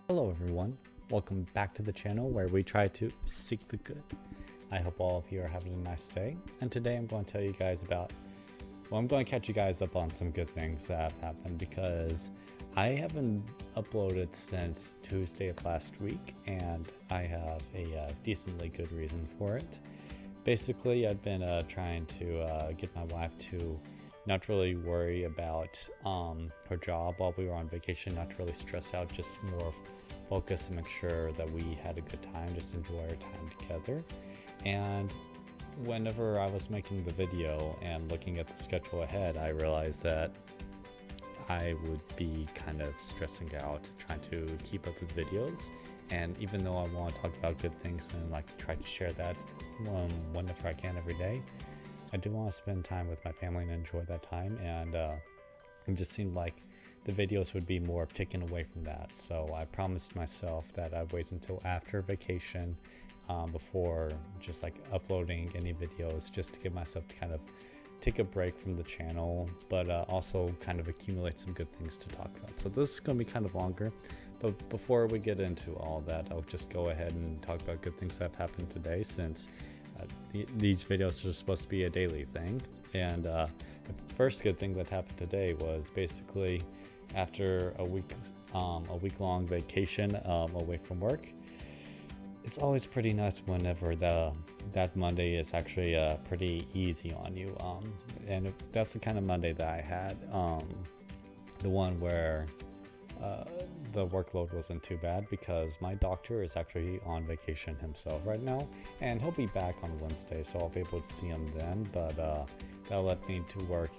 Hello everyone, welcome back to the channel where we try to seek the good. I hope all of you are having a nice day, and today I'm going to tell you guys about, I'm going to catch you guys up on some good things that have happened because I haven't uploaded since Tuesday of last week, and I have a decently good reason for it. Basically, I've been trying to get my wife to not really worry about her job while we were on vacation, not to really stress out, just more focus and make sure that we had a good time, just enjoy our time together. And whenever I was making the video and looking at the schedule ahead, I realized that I would be kind of stressing out trying to keep up with videos. And even though I want to talk about good things and like try to share that whenever I can every day, I do want to spend time with my family and enjoy that time, and it just seemed like the videos would be more taken away from that. So I promised myself that I'd wait until after vacation before just like uploading any videos, just to give myself to kind of take a break from the channel, but also kind of accumulate some good things to talk about. So this is going to be kind of longer, but before we get into all that, I'll just go ahead and talk about good things that have happened today, since these videos are supposed to be a daily thing. And the first good thing that happened today was basically after a week-long vacation away from work. It's always pretty nice whenever that Monday is actually pretty easy on you. And that's the kind of Monday that I had. The one where the workload wasn't too bad, because my doctor is actually on vacation himself right now, and he'll be back on Wednesday, so I'll be able to see him then. But that led me to work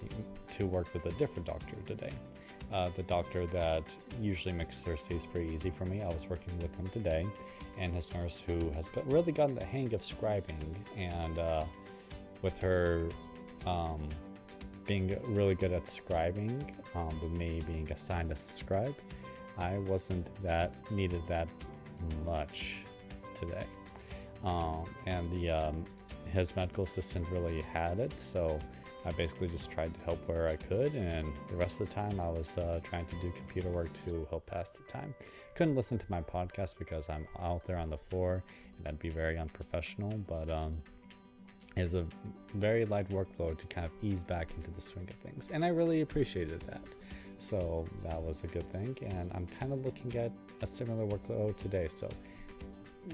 with a different doctor today. The doctor that usually makes Thursdays pretty easy for me. I was working with him today, and his nurse, who has really gotten the hang of scribing, and with her being really good at scribing, with me being assigned as the scribe, I wasn't needed that much today. And his medical assistant really had it, so I basically just tried to help where I could, and the rest of the time I was trying to do computer work to help pass the time. Couldn't listen to my podcast because I'm out there on the floor, and that'd be very unprofessional, but it's a very light workload to kind of ease back into the swing of things, and I really appreciated that. So that was a good thing, and I'm kind of looking at a similar workload today, so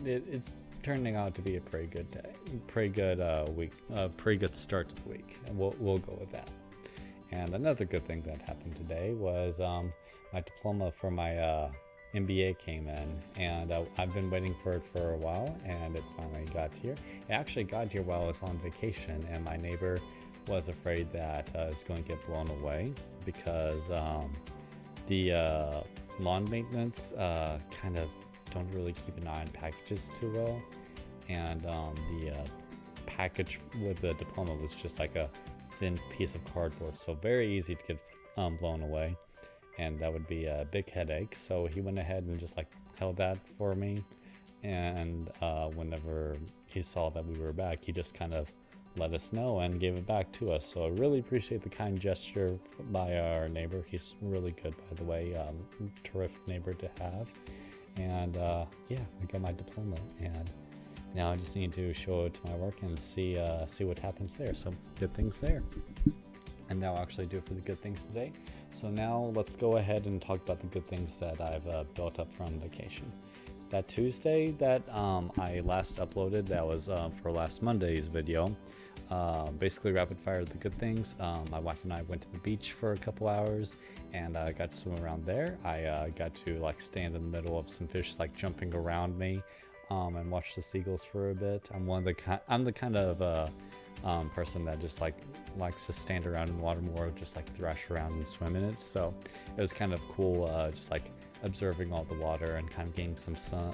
it's turning out to be a pretty good day, pretty good week, pretty good start to the week, and we'll go with that. And another good thing that happened today was my diploma for my MBA came in, and I've been waiting for it for a while, and it finally got here. It actually got here while I was on vacation, and my neighbor was afraid that it's going to get blown away, because the lawn maintenance kind of don't really keep an eye on packages too well, and the package with the diploma was just like a thin piece of cardboard, so very easy to get blown away, and that would be a big headache. So he went ahead and just like held that for me, and whenever he saw that we were back, he just kind of let us know and gave it back to us. So I really appreciate the kind gesture by our neighbor. He's really good, by the way. Terrific neighbor to have. And yeah, I got my diploma, and now I just need to show it to my work and see what happens there. So good things there. And that'll actually do it for the good things today. So now let's go ahead and talk about the good things that I've built up from vacation. That Tuesday that I last uploaded, that was for last Monday's video. Basically rapid fire the good things. My wife and I went to the beach for a couple hours, and I got to swim around there. I got to like stand in the middle of some fish like jumping around me, and watch the seagulls for a bit. I'm the kind of person that just like likes to stand around in water more, just like thrash around and swim in it. So it was kind of cool, just like observing all the water and kind of getting some sun,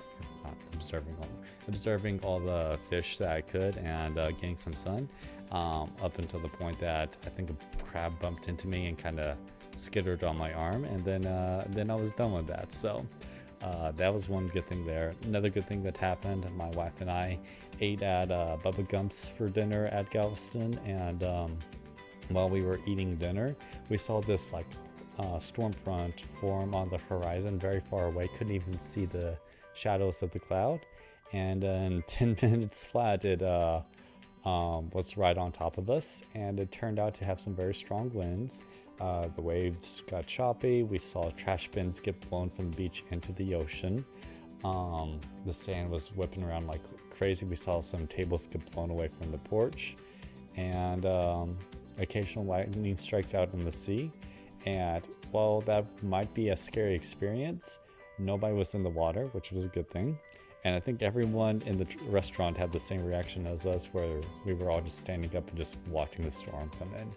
observing all the fish that I could, and getting some sun, up until the point that I think a crab bumped into me and kind of skittered on my arm, and then I was done with that. So that was one good thing there. Another good thing that happened, my wife and I ate at Bubba Gump's for dinner at Galveston, and while we were eating dinner, we saw this like storm front form on the horizon very far away. Couldn't even see the shadows of the cloud. And in 10 minutes flat, it was right on top of us. And it turned out to have some very strong winds. The waves got choppy. We saw trash bins get blown from the beach into the ocean. The sand was whipping around like crazy. We saw some tables get blown away from the porch. And occasional lightning strikes out in the sea. And while that might be a scary experience, nobody was in the water, which was a good thing. And I think everyone in the restaurant had the same reaction as us, where we were all just standing up and just watching the storm come in.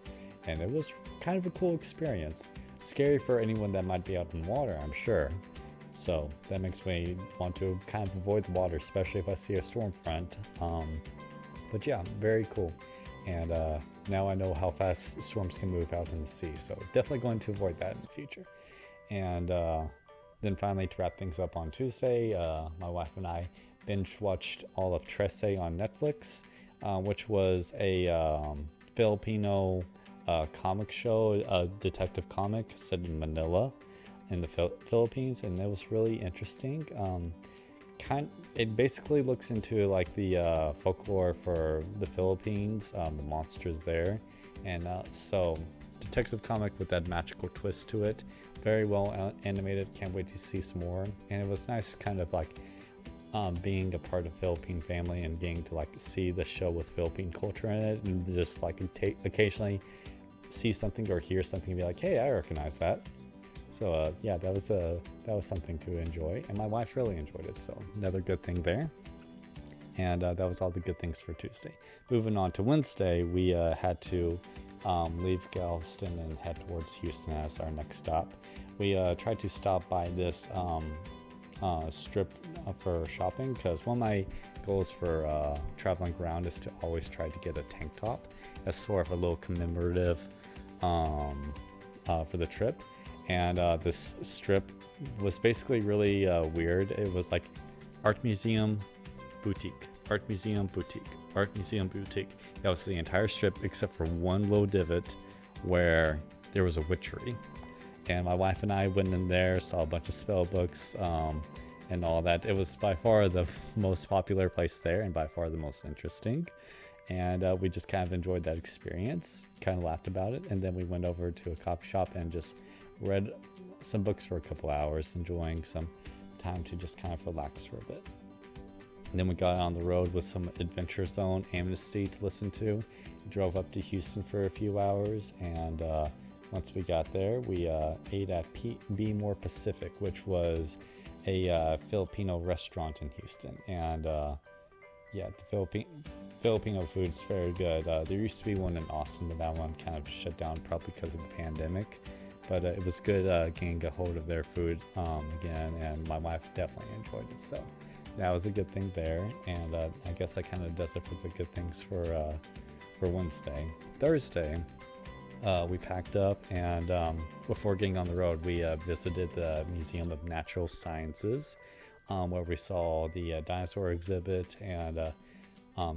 And it was kind of a cool experience. Scary for anyone that might be out in the water, I'm sure. So that makes me want to kind of avoid the water, especially if I see a storm front. But yeah, very cool. And now I know how fast storms can move out in the sea. So definitely going to avoid that in the future. And then finally, to wrap things up on Tuesday, my wife and I binge watched all of Trece on Netflix, which was a Filipino comic show, a detective comic set in Manila in the Philippines, and it was really interesting. It basically looks into like the folklore for the Philippines, the monsters there, and so detective comic with that magical twist to it. Very well animated. Can't wait to see some more. And it was nice, kind of like being a part of Philippine family and getting to like see the show with Philippine culture in it, and just like occasionally see something or hear something and be like, hey, I recognize that. So yeah, that was something to enjoy, and my wife really enjoyed it. So another good thing there. And that was all the good things for Tuesday. Moving on to Wednesday, we had to leave Galveston and head towards Houston as our next stop. We tried to stop by this strip for shopping, because one of my goals for traveling around is to always try to get a tank top as sort of a little commemorative for the trip. And this strip was basically really weird. It was like art museum, boutique, art museum, boutique, art museum, boutique. That was the entire strip except for one little divot where there was a witchery. And my wife and I went in there, saw a bunch of spell books and all that. It was by far the most popular place there, and by far the most interesting. And we just kind of enjoyed that experience, kind of laughed about it. And then we went over to a coffee shop and just read some books for a couple hours, enjoying some time to just kind of relax for a bit. And then we got on the road with some Adventure Zone Amnesty to listen to. We drove up to Houston for a few hours, and once we got there, we ate at Be More Pacific, which was a Filipino restaurant in Houston. And yeah, the Filipino food's very good. There used to be one in Austin, but that one kind of shut down probably because of the pandemic. But it was good getting a hold of their food again, and my wife definitely enjoyed it. So that was a good thing there. And I guess that kind of does it for the good things for Wednesday. Thursday, we packed up, and before getting on the road, we visited the Museum of Natural Sciences, where we saw the dinosaur exhibit, and that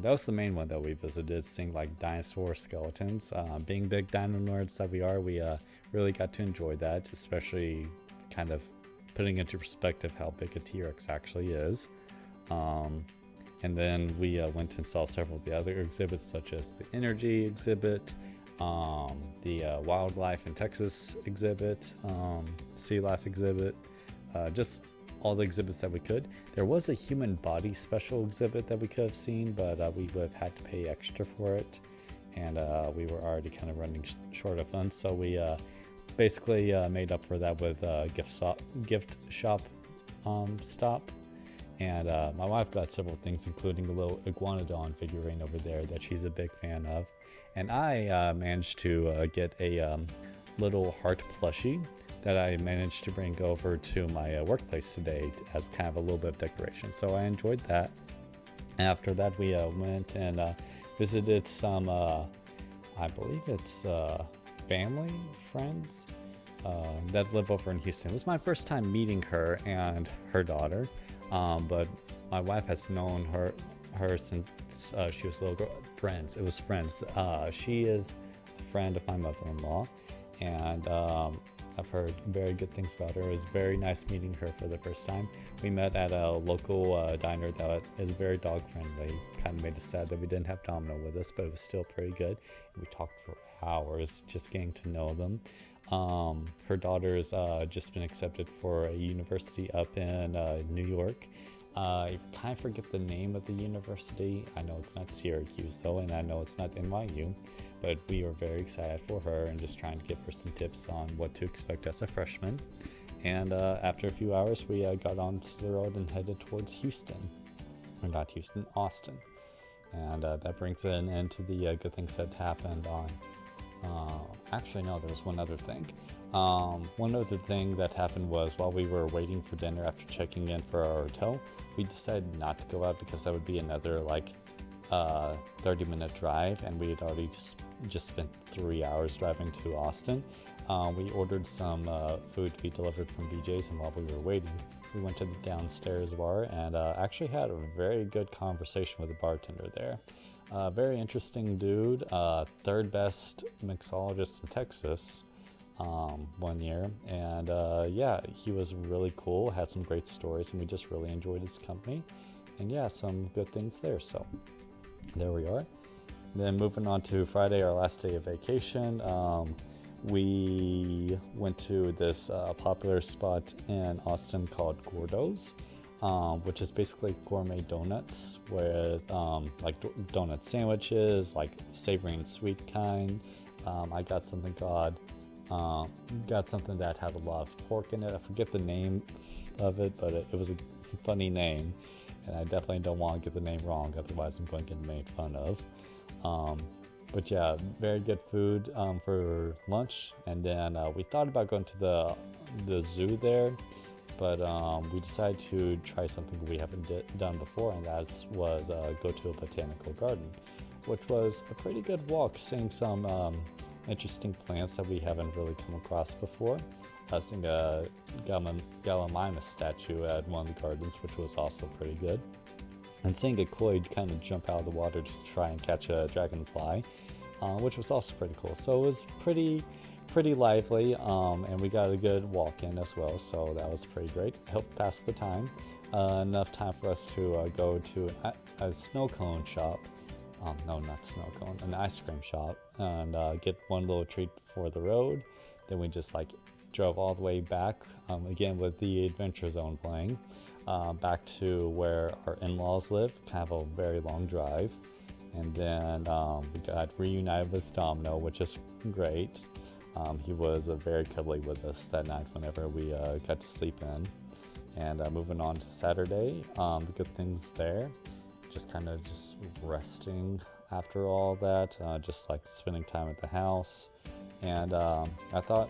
was the main one that we visited, seeing like dinosaur skeletons. Being big dino nerds that we are, we really got to enjoy that, especially kind of putting into perspective how big a T-Rex actually is. And then we went and saw several of the other exhibits, such as the energy exhibit, the wildlife in Texas exhibit, sea life exhibit, just all the exhibits that we could. There was a human body special exhibit that we could have seen, but we would have had to pay extra for it, and we were already kind of running short of funds, so we basically made up for that with gift shop stop. And my wife got several things, including a little iguanodon figurine over there that she's a big fan of. And I managed to get a little heart plushie that I managed to bring over to my workplace today as kind of a little bit of decoration. So I enjoyed that. After that, we went and visited some, I believe it's family, friends that live over in Houston. It was my first time meeting her and her daughter. But my wife has known her since she was a little girl. Friends. It was friends. She is a friend of my mother-in-law, and I've heard very good things about her. It was very nice meeting her for the first time. We met at a local diner that is very dog friendly. Kind of made us sad that we didn't have Domino with us, but it was still pretty good. We talked for hours just getting to know them. Her daughter's just been accepted for a university up in New York. I kind of forget the name of the university. I know it's not Syracuse though, and I know it's not NYU, but we were very excited for her and just trying to give her some tips on what to expect as a freshman. And after a few hours, we got onto the road and headed towards Houston, or not Houston, Austin. And that brings an end to the good things that happened on. Actually, no, there was one other thing. One other thing that happened was while we were waiting for dinner after checking in for our hotel, we decided not to go out because that would be another 30-minute drive, and we had already just spent 3 hours driving to Austin. We ordered some food to be delivered from BJ's, and while we were waiting, we went to the downstairs bar and actually had a very good conversation with the bartender there. Very interesting dude, third best mixologist in Texas one year, and yeah, he was really cool, had some great stories, and we just really enjoyed his company, and yeah, some good things there. So there we are. Then moving on to Friday, our last day of vacation, we went to this popular spot in Austin called Gordo's, which is basically gourmet donuts with donut sandwiches, like savory and sweet kind. I got something that had a lot of pork in it. I forget the name of it, but it was a funny name, and I definitely don't want to get the name wrong, otherwise I'm going to get made fun of. But yeah, very good food for lunch, and then we thought about going to the zoo there, but we decided to try something we haven't done before, and that was go to a botanical garden, which was a pretty good walk, seeing some interesting plants that we haven't really come across before. Seeing a Gallimimus statue at one of the gardens, which was also pretty good, and seeing a koi kind of jump out of the water to try and catch a dragonfly, which was also pretty cool. So it was pretty lively, and we got a good walk in as well, so that was pretty great. Helped pass the time, enough time for us to go to a snow cone shop. No, not snow cone, an ice cream shop, and get one little treat for the road. Then we just drove all the way back, again with the Adventure Zone playing, back to where our in-laws live, kind of a very long drive. And then we got reunited with Domino, which is great. He was very cuddly with us that night whenever we got to sleep in. And moving on to Saturday, the good things there, just resting after all that, just spending time at the house. And I thought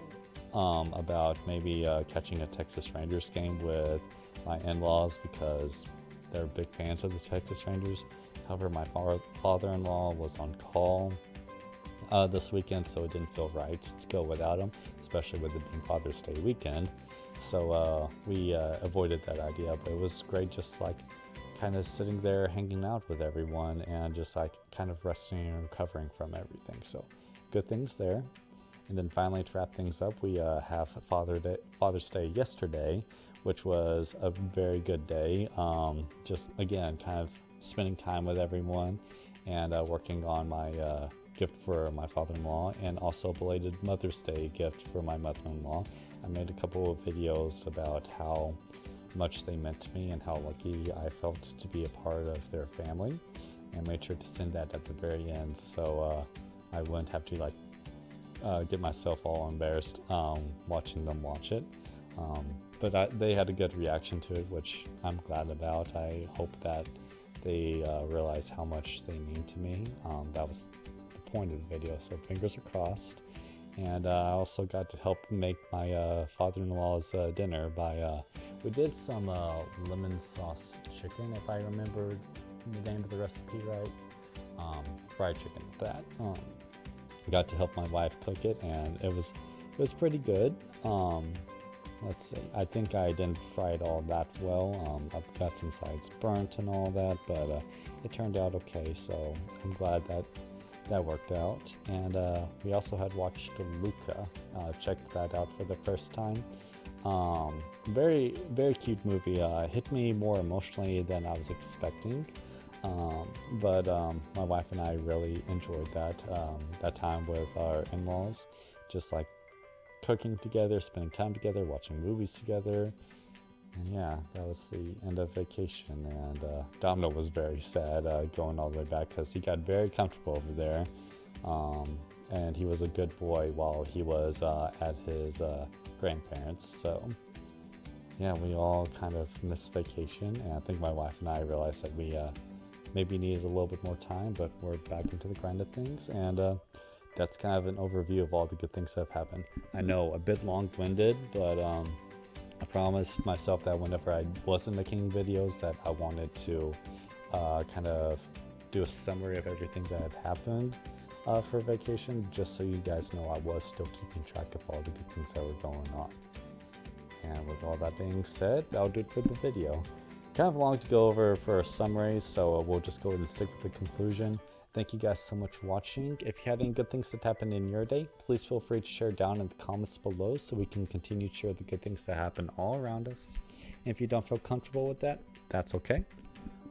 about maybe catching a Texas Rangers game with my in-laws because they're big fans of the Texas Rangers. However, my father-in-law was on call this weekend, so it didn't feel right to go without him, especially with it being Father's Day weekend. So we avoided that idea, but it was great just kind of sitting there hanging out with everyone and just kind of resting and recovering from everything. So good things there. And then finally, to wrap things up, we have Father's Day yesterday, which was a very good day. Just again, kind of spending time with everyone and working on my gift for my father-in-law, and also belated Mother's Day gift for my mother-in-law. I made a couple of videos about how much they meant to me and how lucky I felt to be a part of their family, and made sure to send that at the very end, so I wouldn't have to get myself all embarrassed watching them watch it. But they had a good reaction to it, which I'm glad about. I hope that they realize how much they mean to me. That was the point of the video, so fingers are crossed. And I also got to help make my father-in-law's dinner by, we did some lemon sauce chicken, if I remember the name of the recipe right. Fried chicken with that. Got to help my wife cook it, and it was pretty good. Let's see, I think I didn't fry it all that well. I've got some sides burnt and all that, but it turned out okay, so I'm glad that that worked out. And we also had watched Luca, checked that out for the first time. Very, very cute movie. Hit me more emotionally than I was expecting. But my wife and I really enjoyed that time with our in-laws, just like cooking together, spending time together, watching movies together. And yeah, that was the end of vacation. And Domino was very sad going all the way back because he got very comfortable over there. And he was a good boy while he was at his grandparents. So yeah, we all kind of missed vacation. And I think my wife and I realized that we maybe needed a little bit more time, but we're back into the grind of things. And that's kind of an overview of all the good things that have happened. I know, a bit long-winded, but I promised myself that whenever I wasn't making videos that I wanted to kind of do a summary of everything that had happened for vacation, just so you guys know I was still keeping track of all the good things that were going on. And with all that being said, that'll do it for the video. Kind of long to go over for a summary, so we'll just go ahead and stick with the conclusion. Thank you guys so much for watching. If you had any good things that happened in your day, please feel free to share down in the comments below so we can continue to share the good things that happen all around us. And if you don't feel comfortable with that, that's okay.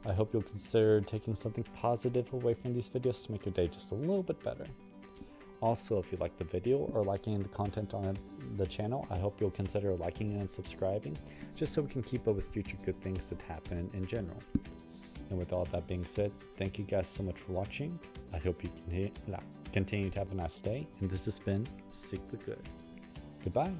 I hope you'll consider taking something positive away from these videos to make your day just a little bit better. Also, if you like the video or liking the content on the channel, I hope you'll consider liking and subscribing, just so we can keep up with future good things that happen in general. And with all that being said, thank you guys so much for watching. I hope you continue to have a nice day, and this has been Seek the Good. Goodbye.